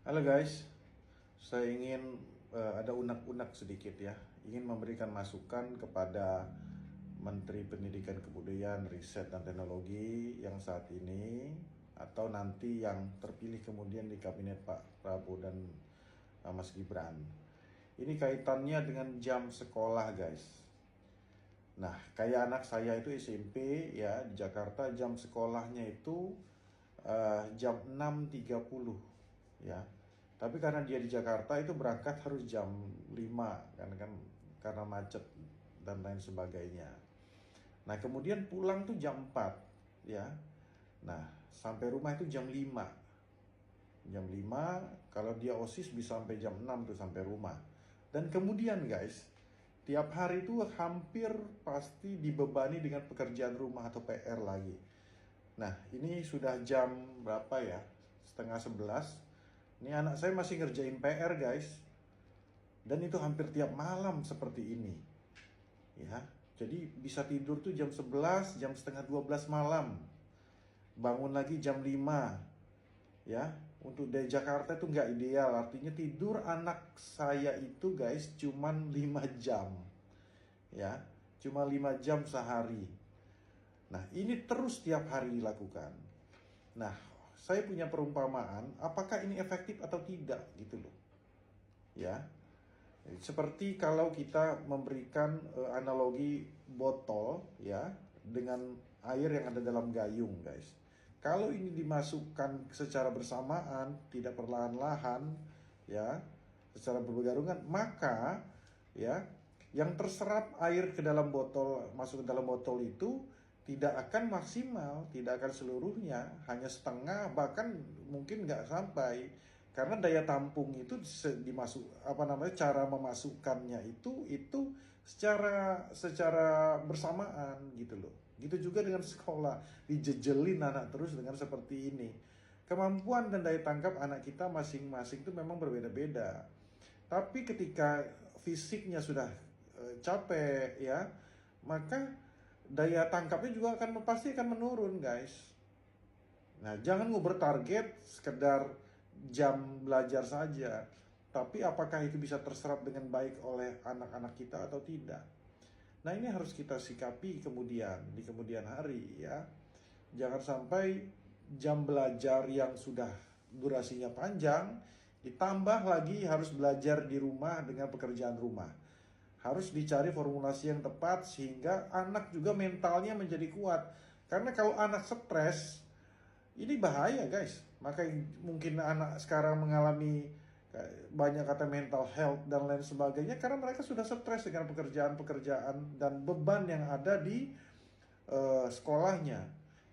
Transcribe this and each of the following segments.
Halo guys, saya ingin ada unek-unek sedikit ya. Ingin memberikan masukan kepada Menteri Pendidikan Kebudayaan, Riset dan Teknologi yang saat ini atau nanti yang terpilih kemudian di kabinet Pak Prabowo dan Mas Gibran. Ini kaitannya dengan jam sekolah guys. Nah, kayak anak saya itu SMP ya di Jakarta, jam sekolahnya itu jam 6.30 ya. Tapi karena dia di Jakarta itu berangkat harus jam 5 kan karena macet dan lain sebagainya. Nah, kemudian pulang tuh jam 4 ya. Nah, sampai rumah itu jam 5. Jam 5 kalau dia OSIS bisa sampai jam 6 tuh sampai rumah. Dan kemudian guys, tiap hari itu hampir pasti dibebani dengan pekerjaan rumah atau PR lagi. Nah, ini sudah jam berapa ya? Setengah 11. Ini anak saya masih ngerjain PR guys. Dan itu hampir tiap malam seperti ini. Ya, jadi bisa tidur tuh jam 11, jam setengah 12 malam. Bangun lagi jam 5. Ya, untuk dari Jakarta itu nggak ideal. Artinya tidur anak saya itu guys cuman 5 jam. Ya, cuma 5 jam sehari. Nah, ini terus tiap hari dilakukan. Nah, saya punya perumpamaan, apakah ini efektif atau tidak gitu loh. Ya. Seperti kalau kita memberikan analogi botol ya dengan air yang ada dalam gayung, guys. Kalau ini dimasukkan secara bersamaan, tidak perlahan-lahan ya, secara berbarengan, maka ya yang terserap air ke dalam botol, masuk ke dalam botol itu tidak akan maksimal, tidak akan seluruhnya, hanya setengah, bahkan mungkin nggak sampai. Karena daya tampung itu cara memasukkannya itu secara bersamaan gitu loh. Gitu juga dengan sekolah, dijejelin anak terus dengan seperti ini. Kemampuan dan daya tangkap anak kita masing-masing itu memang berbeda-beda. Tapi ketika fisiknya sudah capek ya, maka daya tangkapnya juga pasti akan menurun, guys. Nah, jangan nguber target sekedar jam belajar saja, tapi apakah itu bisa terserap dengan baik oleh anak-anak kita atau tidak. Nah, ini harus kita sikapi di kemudian hari ya. Jangan sampai jam belajar yang sudah durasinya panjang ditambah lagi harus belajar di rumah dengan pekerjaan rumah. Harus dicari formulasi yang tepat sehingga anak juga mentalnya menjadi kuat. Karena kalau anak stres, ini bahaya guys. Maka mungkin anak sekarang mengalami banyak kata mental health dan lain sebagainya karena mereka sudah stres dengan pekerjaan-pekerjaan dan beban yang ada di sekolahnya.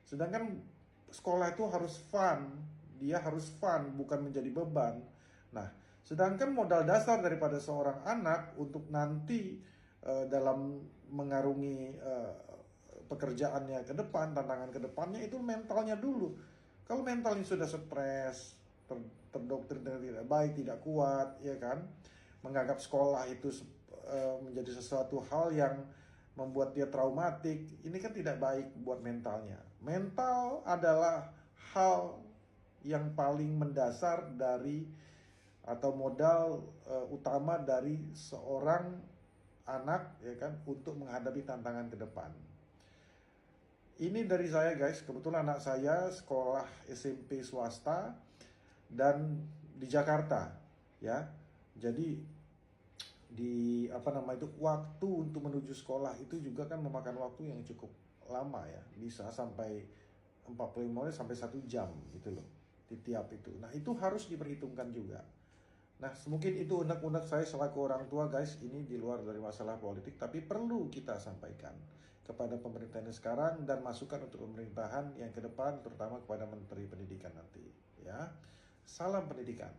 Sedangkan sekolah itu harus fun, dia harus fun bukan menjadi beban. Nah, sedangkan modal dasar daripada seorang anak untuk nanti dalam mengarungi pekerjaannya ke depan, tantangan ke depannya itu mentalnya dulu. Kalau mentalnya sudah stres, terdoktrin dengan tidak baik, tidak kuat, ya kan, menganggap sekolah itu menjadi sesuatu hal yang membuat dia traumatik, ini kan tidak baik buat mentalnya. Mental adalah hal yang paling mendasar dari atau modal utama dari seorang anak ya kan untuk menghadapi tantangan ke depan. Ini dari saya guys, kebetulan anak saya sekolah SMP swasta dan di Jakarta ya. Jadi waktu untuk menuju sekolah itu juga kan memakan waktu yang cukup lama ya, bisa sampai 45 menit sampai 1 jam gitu loh di tiap itu. Nah, itu harus diperhitungkan juga. Nah, mungkin itu unek-unek saya selaku orang tua guys, ini di luar dari masalah politik, tapi perlu kita sampaikan kepada pemerintahan sekarang dan masukan untuk pemerintahan yang ke depan, terutama kepada Menteri Pendidikan nanti ya. Salam pendidikan.